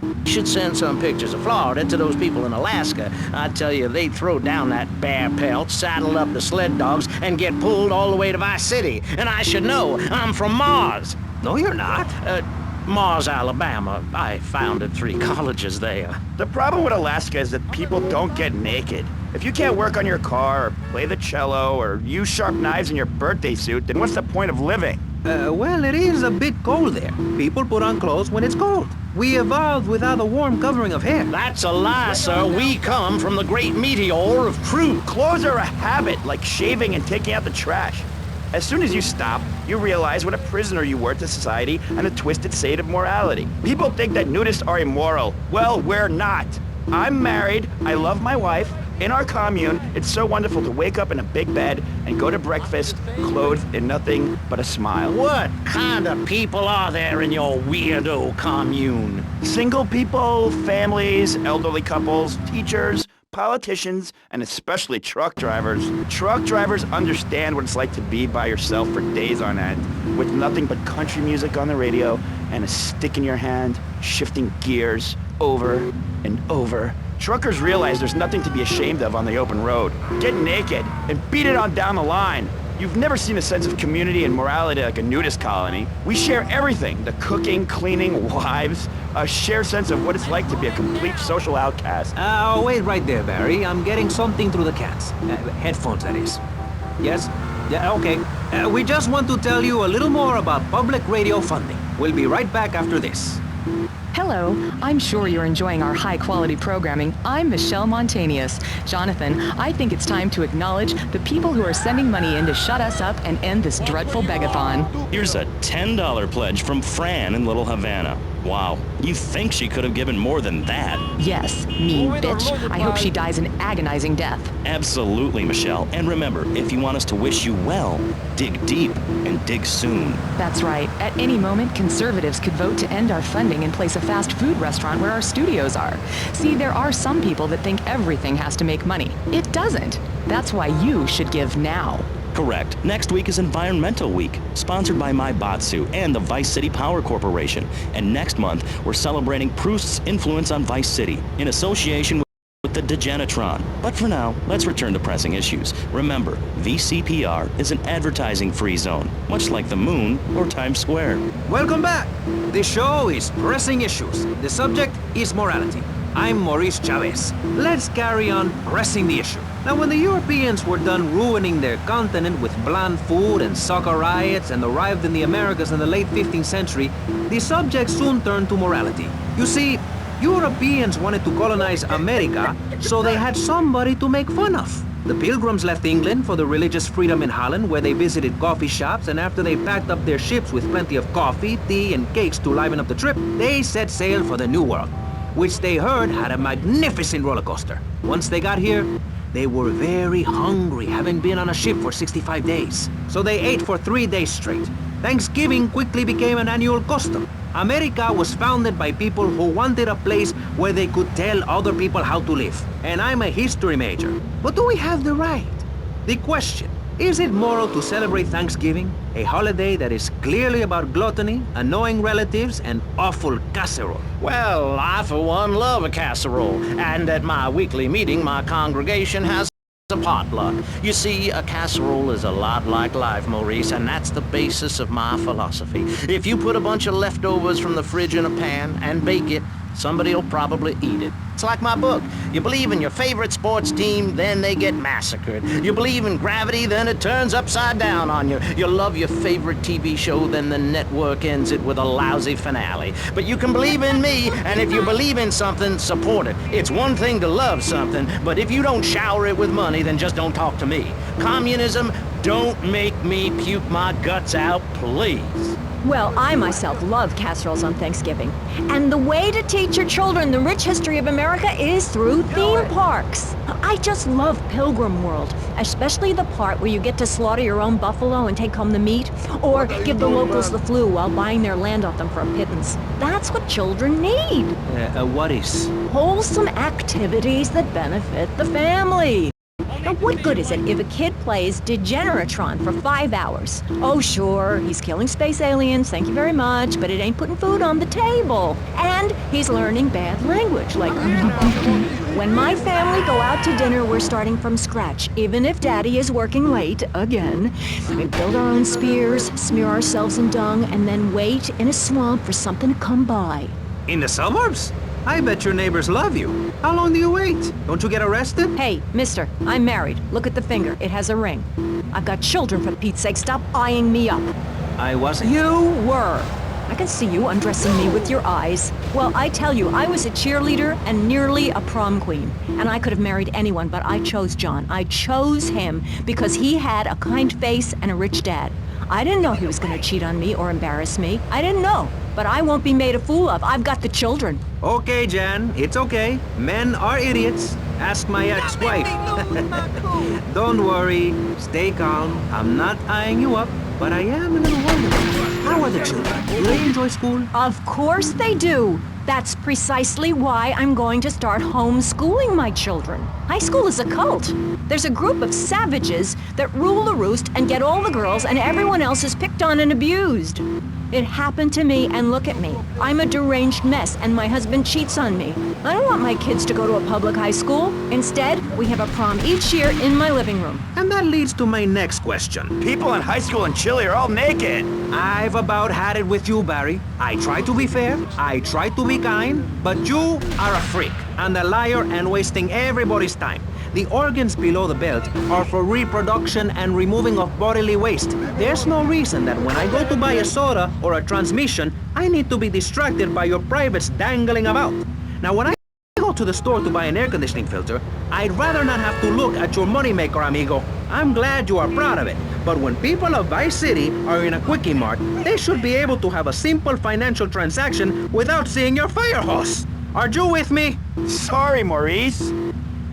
You should send some pictures of Florida to those people in Alaska. I tell you, they'd throw down that bear pelt, saddle up the sled dogs, and get pulled all the way to Vice City. And I should know, I'm from Mars. No, you're not. Mars, Alabama. I founded 3 colleges there. The problem with Alaska is that people don't get naked. If you can't work on your car, or play the cello, or use sharp knives in your birthday suit, then what's the point of living? Well, it is a bit cold there. People put on clothes when it's cold. We evolved without a warm covering of hair. That's a lie, sir. We come from the great meteor of truth. Clothes are a habit, like shaving and taking out the trash. As soon as you stop, you realize what a prisoner you were to society and a twisted state of morality. People think that nudists are immoral. Well, we're not. I'm married, I love my wife. In our commune, it's so wonderful to wake up in a big bed and go to breakfast clothed in nothing but a smile. What kind of people are there in your weirdo commune? Single people, families, elderly couples, teachers, politicians, and especially truck drivers. Truck drivers understand what it's like to be by yourself for days on end, with nothing but country music on the radio and a stick in your hand, shifting gears over and over. Truckers realize there's nothing to be ashamed of on the open road. Get naked and beat it on down the line. You've never seen a sense of community and morality like a nudist colony. We share everything, the cooking, cleaning, wives, a shared sense of what it's like to be a complete social outcast. Wait right there, Barry. I'm getting something through the cats. Headphones, that is. Yes? Yeah, okay. We just want to tell you a little more about public radio funding. We'll be right back after this. Hello, I'm sure you're enjoying our high-quality programming. I'm Michelle Montanius. Jonathan, I think it's time to acknowledge the people who are sending money in to shut us up and end this dreadful begathon. Here's a $10 pledge from Fran in Little Havana. Wow, you think she could have given more than that? Yes, mean bitch. I hope she dies an agonizing death. Absolutely, Michelle. And remember, if you want us to wish you well, dig deep and dig soon. That's right. At any moment, conservatives could vote to end our funding and place a fast food restaurant where our studios are. See, there are some people that think everything has to make money. It doesn't. That's why you should give now. Correct. Next week is Environmental Week, sponsored by My Batsu and the Vice City Power Corporation. And next month, we're celebrating Proust's influence on Vice City in association with the Degenitron. But for now, let's return to pressing issues. Remember, VCPR is an advertising-free zone, much like the moon or Times Square. Welcome back. The show is Pressing Issues. The subject is morality. I'm Maurice Chavez. Let's carry on pressing the issue. Now, when the Europeans were done ruining their continent with bland food and soccer riots and arrived in the Americas in the late 15th century, the subject soon turned to morality. You see, Europeans wanted to colonize America, so they had somebody to make fun of. The Pilgrims left England for the religious freedom in Holland, where they visited coffee shops, and after they packed up their ships with plenty of coffee, tea, and cakes to liven up the trip, they set sail for the New World, which they heard had a magnificent roller coaster. Once they got here, they were very hungry, having been on a ship for 65 days. So they ate for 3 days straight. Thanksgiving quickly became an annual custom. America was founded by people who wanted a place where they could tell other people how to live. And I'm a history major. But do we have the right? The question, is it moral to celebrate Thanksgiving, a holiday that is clearly about gluttony, annoying relatives, and awful casserole? Well, I for one love a casserole, and at my weekly meeting, my congregation has a potluck. You see, a casserole is a lot like life, Maurice, and that's the basis of my philosophy. If you put a bunch of leftovers from the fridge in a pan and bake it, somebody will probably eat it. It's like my book. You believe in your favorite sports team, then they get massacred. You believe in gravity, then it turns upside down on you. You love your favorite TV show, then the network ends it with a lousy finale. But you can believe in me, and if you believe in something, support it. It's one thing to love something, but if you don't shower it with money, then just don't talk to me. Communism, don't make me puke my guts out, please. Well, I myself love casseroles on Thanksgiving. And the way to teach your children the rich history of America is through theme parks. I just love Pilgrim World, especially the part where you get to slaughter your own buffalo and take home the meat, or give the locals the flu while buying their land off them for a pittance. That's what children need. What is? Wholesome activities that benefit the family. Now, what good is it if a kid plays Degeneratron for 5 hours? Oh, sure, he's killing space aliens, thank you very much, but it ain't putting food on the table. And he's learning bad language, like... When my family go out to dinner, we're starting from scratch. Even if Daddy is working late, again, we build our own spears, smear ourselves in dung, and then wait in a swamp for something to come by. In the suburbs? I bet your neighbors love you. How long do you wait? Don't you get arrested? Hey, mister, I'm married. Look at the finger. It has a ring. I've got children, for Pete's sake. Stop eyeing me up. I wasn't. You were. I can see you undressing me with your eyes. Well, I tell you, I was a cheerleader and nearly a prom queen. And I could have married anyone, but I chose John. I chose him because he had a kind face and a rich dad. I didn't know he was going to cheat on me or embarrass me. I didn't know. But I won't be made a fool of. I've got the children. Okay, Jan, it's okay. Men are idiots. Ask my ex-wife. Don't worry. Stay calm. I'm not eyeing you up, but I am a little worried. How are the children? Do they enjoy school? Of course they do. That's precisely why I'm going to start homeschooling my children. High school is a cult. There's a group of savages that rule the roost and get all the girls, and everyone else is picked on and abused. It happened to me, and look at me. I'm a deranged mess, and my husband cheats on me. I don't want my kids to go to a public high school. Instead, we have a prom each year in my living room. And that leads to my next question. People in high school in Chile are all naked. I've about had it with you, Barry. I try to be fair, I try to be kind, but you are a freak and a liar and wasting everybody's time. The organs below the belt are for reproduction and removing of bodily waste. There's no reason that when I go to buy a soda or a transmission, I need to be distracted by your privates dangling about. Now, when I go to the store to buy an air conditioning filter, I'd rather not have to look at your moneymaker, amigo. I'm glad you are proud of it. But when people of Vice City are in a Quickie Mart, they should be able to have a simple financial transaction without seeing your fire hose. Are you with me? Sorry, Maurice.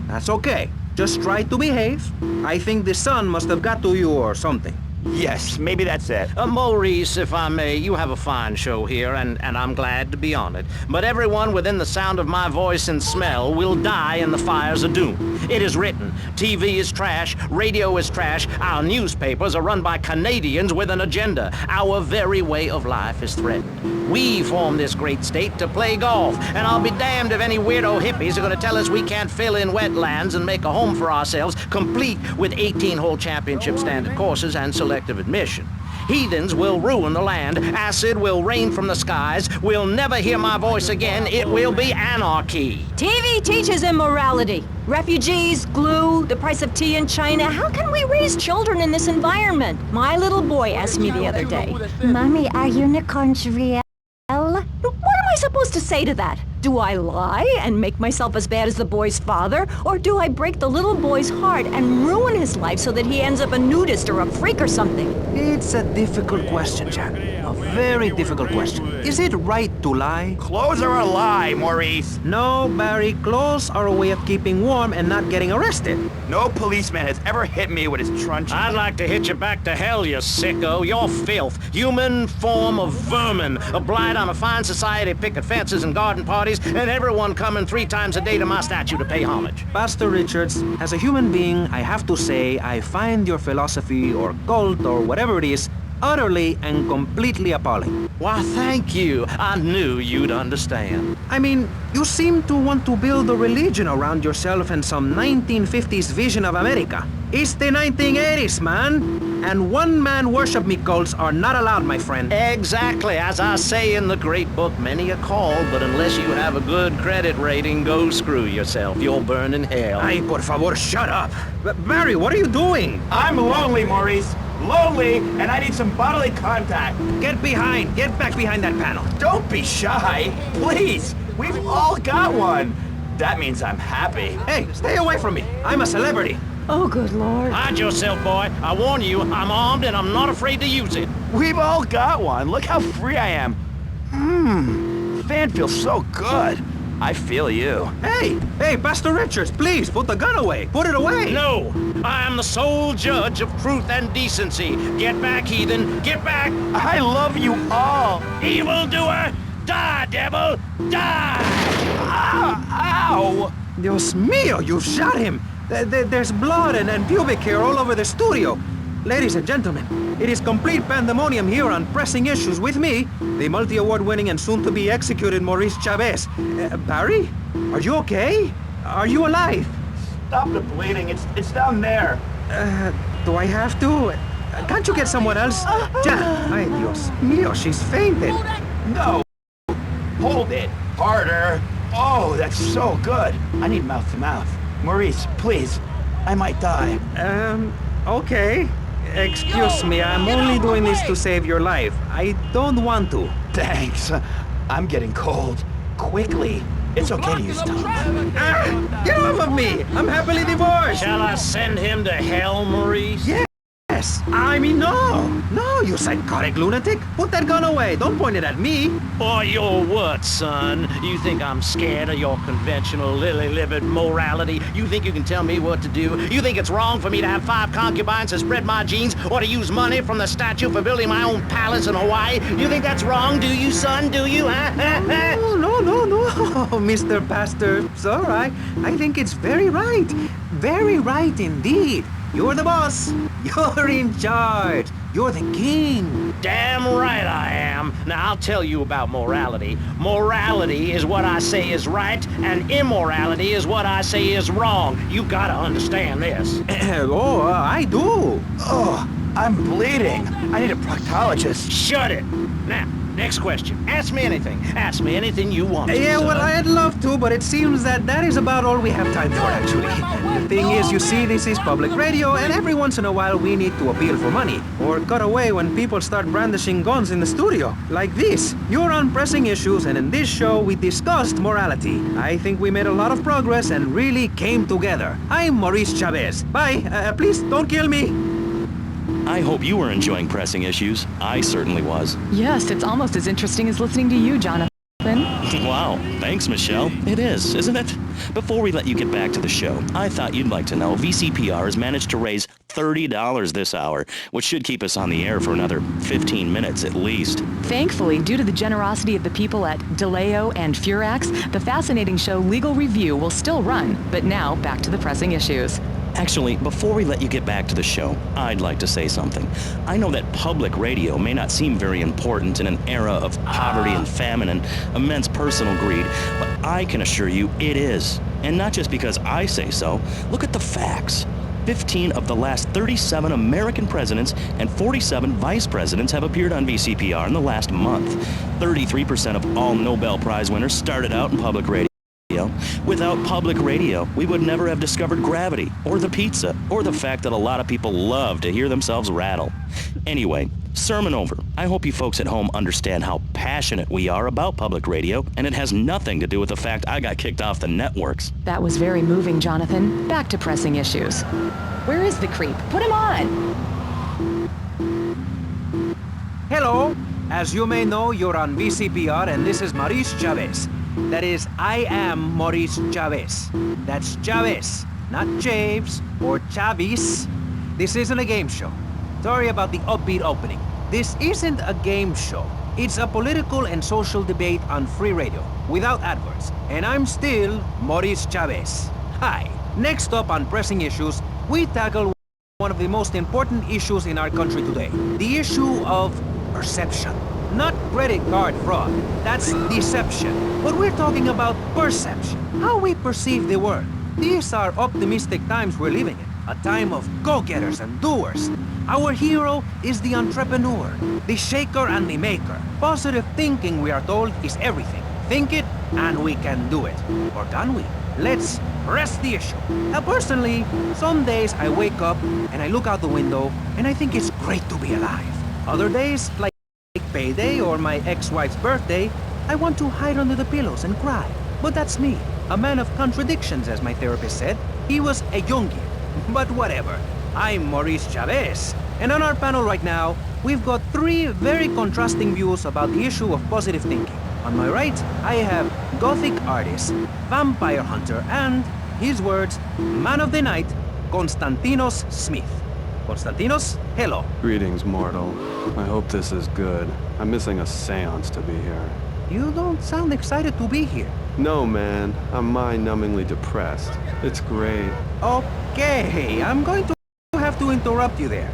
That's okay. Just try to behave. I think the sun must have got to you or something. Yes, maybe that's it. Maurice, if I may, you have a fine show here, and I'm glad to be on it. But everyone within the sound of my voice and smell will die in the fires of doom. It is written. TV is trash. Radio is trash. Our newspapers are run by Canadians with an agenda. Our very way of life is threatened. We formed this great state to play golf, and I'll be damned if any weirdo hippies are going to tell us we can't fill in wetlands and make a home for ourselves, complete with 18-hole championship standard courses and selective admission. Heathens will ruin the land. Acid will rain from the skies. We'll never hear my voice again. It will be anarchy. TV teaches immorality. Refugees, glue, the price of tea in China. How can we raise children in this environment? My little boy asked me the other day, Mommy, are unicorns real? What am I supposed to say to that? Do I lie and make myself as bad as the boy's father? Or do I break the little boy's heart and ruin his life so that he ends up a nudist or a freak or something? It's a difficult question, Jack. A very difficult question. Is it right to lie? Clothes are a lie, Maurice. No, Barry, clothes are a way of keeping warm and not getting arrested. No policeman has ever hit me with his truncheon. I'd like to hit you back to hell, you sicko. You're filth. Human form of vermin. A blight on a fine society, picket fences and garden parties, and everyone coming 3 times a day to my statue to pay homage. Pastor Richards, as a human being, I have to say I find your philosophy or cult or whatever it is utterly and completely appalling. Why, thank you. I knew you'd understand. I mean, you seem to want to build a religion around yourself and some 1950s vision of America. It's the 1980s, man. And one-man worship me cults are not allowed, my friend. Exactly. As I say in the great book, many are called, but unless you have a good credit rating, go screw yourself. You'll burn in hell. Ay, por favor, shut up. Barry, what are you doing? I'm lonely, Maurice. Lonely, and I need some bodily contact. Get back behind that panel. Don't be shy. Please. We've all got one. That means I'm happy. Hey, stay away from me. I'm a celebrity. Oh, good Lord. Hide yourself, boy. I warn you, I'm armed and I'm not afraid to use it. We've all got one. Look how free I am. Fan feels so good. I feel you. Hey, Pastor Richards, please, put the gun away. Put it away. No, I am the sole judge of truth and decency. Get back, heathen. Get back. I love you all. Evildoer, die, devil, die. Ow! Dios mío, you shot him. There's blood and pubic hair all over the studio. Ladies and gentlemen, it is complete pandemonium here on Pressing Issues with me, the multi-award winning and soon-to-be executed Maurice Chavez. Barry? Are you okay? Are you alive? Stop the bleeding. It's down there. Do I have to? Can't you get someone else? Ay, Dios mío, she's fainted. No. Hold it. Harder. Oh, that's so good. I need mouth to mouth. Maurice, please. I might die. Okay. Excuse me, I'm only doing this to save your life. I don't want to. Thanks. I'm getting cold. Quickly. It's okay to use tongue. Ah, get off of me! I'm happily divorced! Shall I send him to hell, Maurice? Yes! I mean, no! No, you psychotic lunatic! Put that gun away! Don't point it at me! Or your what, son? You think I'm scared of your conventional lily-livered morality? You think you can tell me what to do? You think it's wrong for me to have 5 concubines to spread my genes or to use money from the statue for building my own palace in Hawaii? You think that's wrong, do you, son? Do you, huh? No, Mr. Pastor. It's all right. I think it's very right. Very right indeed. You're the boss. You're in charge. You're the king. Damn right I am. Now I'll tell you about morality. Morality is what I say is right, and immorality is what I say is wrong. You gotta understand this. I do. Oh, I'm bleeding. I need a proctologist. Shut it. Now, next question. Ask me anything. Ask me anything you want to, Yeah, son. well, I'd love to, but it seems that is about all we have time for, actually. The thing is, you see, this is public radio, and every once in a while we need to appeal for money, or cut away when people start brandishing guns in the studio. Like this. You're on Pressing Issues, and in this show we discussed morality. I think we made a lot of progress and really came together. I'm Maurice Chavez. Bye. Please don't kill me. I hope you were enjoying Pressing Issues. I certainly was. Yes, it's almost as interesting as listening to you, Jonathan. Wow, thanks, Michelle. It is, isn't it? Before we let you get back to the show, I thought you'd like to know VCPR has managed to raise $30 this hour, which should keep us on the air for another 15 minutes at least. Thankfully, due to the generosity of the people at DeLeo and Furax, the fascinating show Legal Review will still run. But now, back to the Pressing Issues. Actually, before we let you get back to the show, I'd like to say something. I know that public radio may not seem very important in an era of poverty and famine and immense personal greed, but I can assure you it is. And not just because I say so. Look at the facts. 15 of the last 37 American presidents and 47 vice presidents have appeared on VCPR in the last month. 33% of all Nobel Prize winners started out in public radio. Without public radio, we would never have discovered gravity, or the pizza, or the fact that a lot of people love to hear themselves rattle. Anyway, sermon over. I hope you folks at home understand how passionate we are about public radio, and it has nothing to do with the fact I got kicked off the networks. That was very moving, Jonathan. Back to Pressing Issues. Where is the creep? Put him on! Hello. As you may know, you're on VCPR, and this is Maurice Chavez. That is, I am Maurice Chavez. That's Chavez, not Chaves or Chavis. This isn't a game show. Sorry about the upbeat opening. This isn't a game show. It's a political and social debate on free radio, without adverts. And I'm still Maurice Chavez. Hi. Next up on Pressing Issues, we tackle one of the most important issues in our country today. The issue of perception. Not credit card fraud. That's deception. But we're talking about perception. How we perceive the world. These are optimistic times we're living in. A time of go-getters and doers. Our hero is the entrepreneur, the shaker and the maker. Positive thinking, we are told, is everything. Think it, and we can do it. Or can we? Let's press the issue. Now, personally, some days I wake up and I look out the window and I think it's great to be alive. Other days, like payday or my ex-wife's birthday, I want to hide under the pillows and cry. But that's me, a man of contradictions, as my therapist said. He was a Jungian. But whatever. I'm Maurice Chavez. And on our panel right now, we've got 3 very contrasting views about the issue of positive thinking. On my right, I have Gothic artist, vampire hunter, and, his words, man of the night, Konstantinos Smith. Konstantinos, hello. Greetings, mortal. I hope this is good. I'm missing a seance to be here. You don't sound excited to be here. No, man. I'm mind-numbingly depressed. It's great. Okay, I'm going to have to interrupt you there.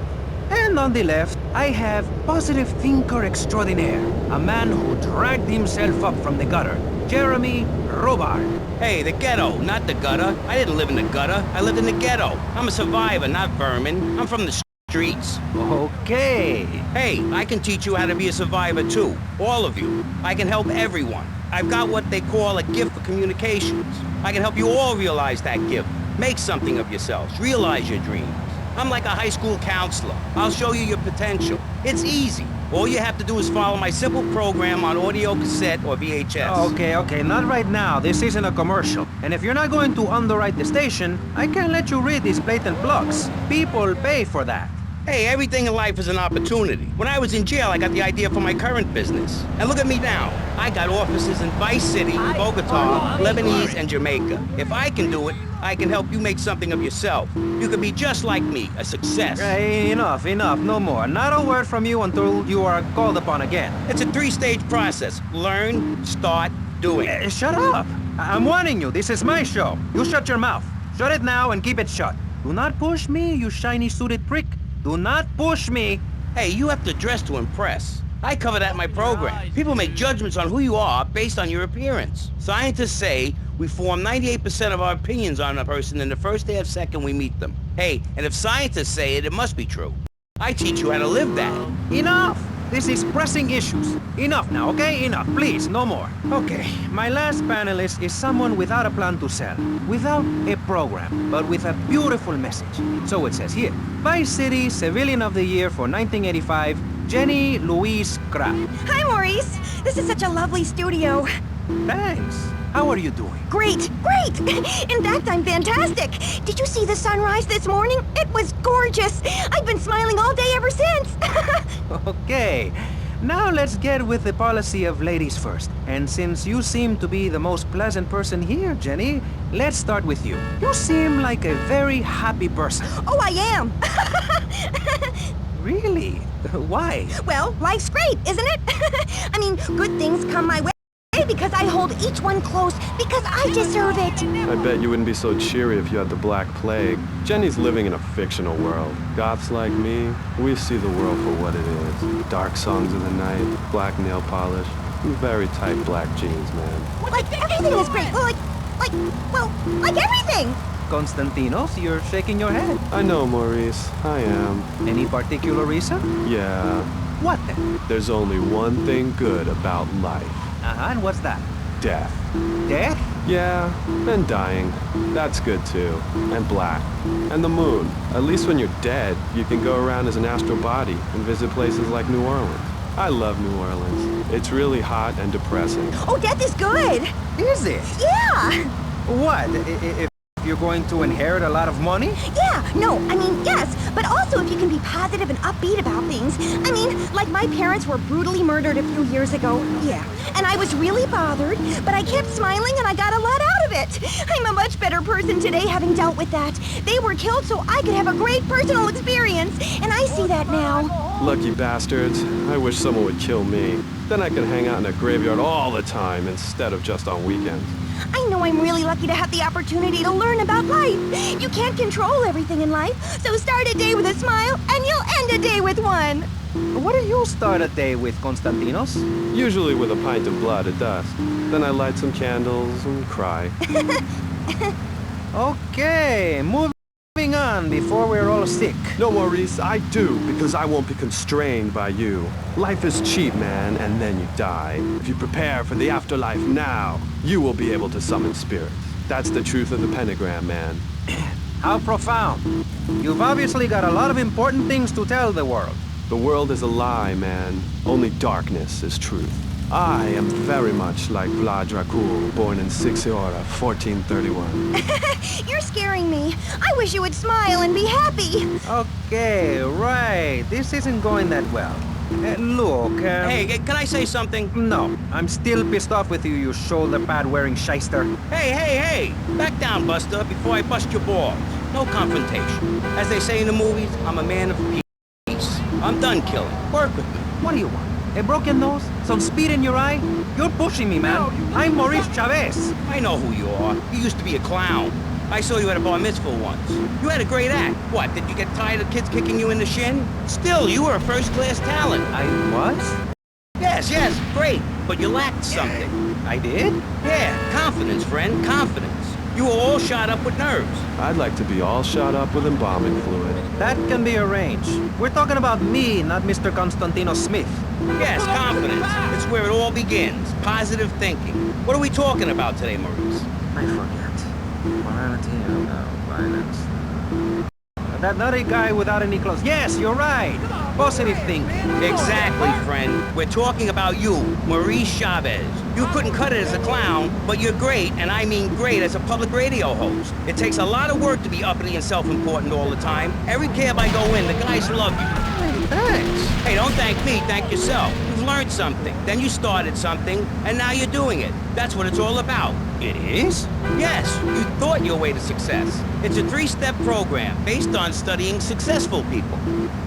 And on the left, I have positive thinker extraordinaire, a man who dragged himself up from the gutter, Jeremy Robart. Hey, the ghetto, not the gutter. I didn't live in the gutter. I lived in the ghetto. I'm a survivor, not vermin. I'm from the streets. Okay. Hey, I can teach you how to be a survivor too. All of you. I can help everyone. I've got what they call a gift for communications. I can help you all realize that gift. Make something of yourselves. Realize your dreams. I'm like a high school counselor. I'll show you your potential. It's easy. All you have to do is follow my simple program on audio cassette or VHS. Okay, not right now. This isn't a commercial. And if you're not going to underwrite the station, I can't let you read these blatant plugs. People pay for that. Hey, everything in life is an opportunity. When I was in jail, I got the idea for my current business. And look at me now. I got offices in Vice City, Bogota, Lebanese, and Jamaica. If I can do it, I can help you make something of yourself. You could be just like me, a success. Enough, no more. Not a word from you until you are called upon again. It's a 3-stage process. Learn, start, doing. Shut up! I'm warning you, this is my show. You shut your mouth. Shut it now and keep it shut. Do not push me, you shiny suited prick. Do not push me. Hey, you have to dress to impress. I cover that in my program. People make judgments on who you are based on your appearance. Scientists say we form 98% of our opinions on a person in the first day of second we meet them. Hey, and if scientists say it, it must be true. I teach you how to live that. Enough! This is pressing issues. Enough now, okay? Enough, please, no more. Okay, my last panelist is someone without a plan to sell, without a program, but with a beautiful message. So it says here, Vice City Civilian of the Year for 1985, Jenny Louise Kraft. Hi, Maurice. This is such a lovely studio. Thanks. How are you doing? Great. In fact, I'm fantastic. Did you see the sunrise this morning? It was gorgeous. I've been smiling all day ever since. Okay. Now let's get with the policy of ladies first. And since you seem to be the most pleasant person here, Jenny, let's start with you. You seem like a very happy person. Oh, I am. Really? Why? Well, life's great, isn't it? I mean, good things come my way because I hold each one close because I deserve it. I bet you wouldn't be so cheery if you had the Black Plague. Jenny's living in a fictional world. Goths like me, we see the world for what it is. Dark songs of the night, black nail polish, and very tight black jeans, man. Like, everything is great. Like everything. Konstantinos, you're shaking your head. I know, Maurice. I am. Any particular reason? Yeah. What then? There's only one thing good about life. And what's that? Death. Death? Yeah, and dying. That's good too. And black. And the moon. At least when you're dead, you can go around as an astral body and visit places like New Orleans. I love New Orleans. It's really hot and depressing. Oh, death is good. Is it? Yeah. What? If you're going to inherit a lot of money? Yeah, no, I mean, yes, but also if you can be positive and upbeat about things. I mean, like my parents were brutally murdered a few years ago, yeah, and I was really bothered, but I kept smiling and I got a lot out of it. I'm a much better person today having dealt with that. They were killed so I could have a great personal experience, and I see that now. Lucky bastards. I wish someone would kill me. Then I could hang out in a graveyard all the time instead of just on weekends. I know I'm really lucky to have the opportunity to learn about life. You can't control everything in life, so start a day with a smile, and you'll end a day with one. What do you start a day with, Konstantinos? Usually with a pint of blood at dusk. Then I light some candles and cry. Okay, moving on before we're all sick. No, Maurice, I do, because I won't be constrained by you. Life is cheap, man, and then you die. If you prepare for the afterlife now, you will be able to summon spirits. That's the truth of the pentagram, man. How profound. You've obviously got a lot of important things to tell the world. The world is a lie, man. Only darkness is truth. I am very much like Vlad Dracul, born in Sixiora, 1431. You're scaring me. I wish you would smile and be happy. Okay, right. This isn't going that well. Look, Hey, can I say something? No, I'm still pissed off with you, you shoulder pad wearing shyster. Hey! Back down, Buster, before I bust your balls. No confrontation. As they say in the movies, I'm a man of peace. I'm done killing. Work with me. What do you want? A broken nose? Some speed in your eye? You're pushing me, man. I'm Maurice Chavez. I know who you are. You used to be a clown. I saw you at a bar mitzvah once. You had a great act. What, did you get tired of kids kicking you in the shin? Still, you were a first-class talent. I was? Yes, great. But you lacked something. I did? Yeah, confidence, friend, confidence. You were all shot up with nerves. I'd like to be all shot up with embalming fluid. That can be arranged. We're talking about me, not Mr. Constantino Smith. Yes, confidence. It's where it all begins. Positive thinking. What are we talking about today, Maurice? I forget. Morality and violence. That nutty guy without any clothes. Yes, you're right. Positive thinking. Exactly, friend. We're talking about you, Maurice Chavez. You couldn't cut it as a clown, but you're great, and I mean great, as a public radio host. It takes a lot of work to be uppity and self-important all the time. Every cab I go in, the guys love you. Thanks. Hey, don't thank me, thank yourself. You've learned something, then you started something, and now you're doing it. That's what it's all about. It is? Yes, you thought your way to success. It's a 3-step program based on studying successful people.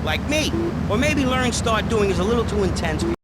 Like me. Or maybe learn start doing is a little too intense for you.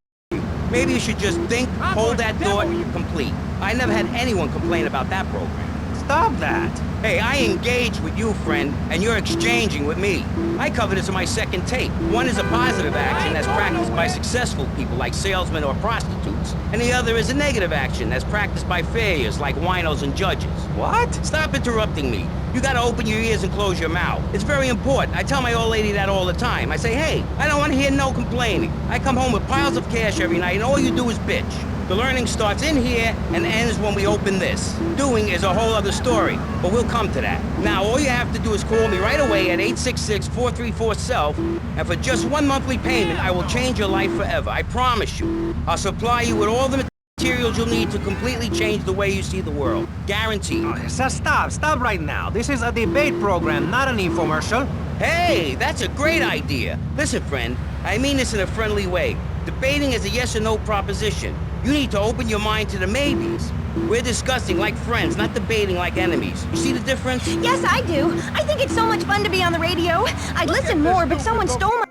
Maybe you should just think, hold that thought, complete. I never had anyone complain about that program. Stop that. Hey, I engage with you, friend, and you're exchanging with me. I cover this in my second tape. One is a positive action that's practiced by successful people like salesmen or prostitutes, and the other is a negative action that's practiced by failures like winos and judges. What? Stop interrupting me. You gotta open your ears and close your mouth. It's very important. I tell my old lady that all the time. I say, hey, I don't want to hear no complaining. I come home with piles of cash every night, and all you do is bitch. The learning starts in here and ends when we open this. Doing is a whole other story, but we'll come to that. Now, all you have to do is call me right away at 866-434-SELF, and for just one monthly payment, I will change your life forever. I promise you. I'll supply you with all the materials you'll need to completely change the way you see the world. Guaranteed. Oh, so stop right now. This is a debate program, not an infomercial. Hey, that's a great idea. Listen, friend, I mean this in a friendly way. Debating is a yes or no proposition. You need to open your mind to the maybes. We're discussing like friends, not debating like enemies. You see the difference? Yes, I do. I think it's so much fun to be on the radio. I'd listen more, but someone stole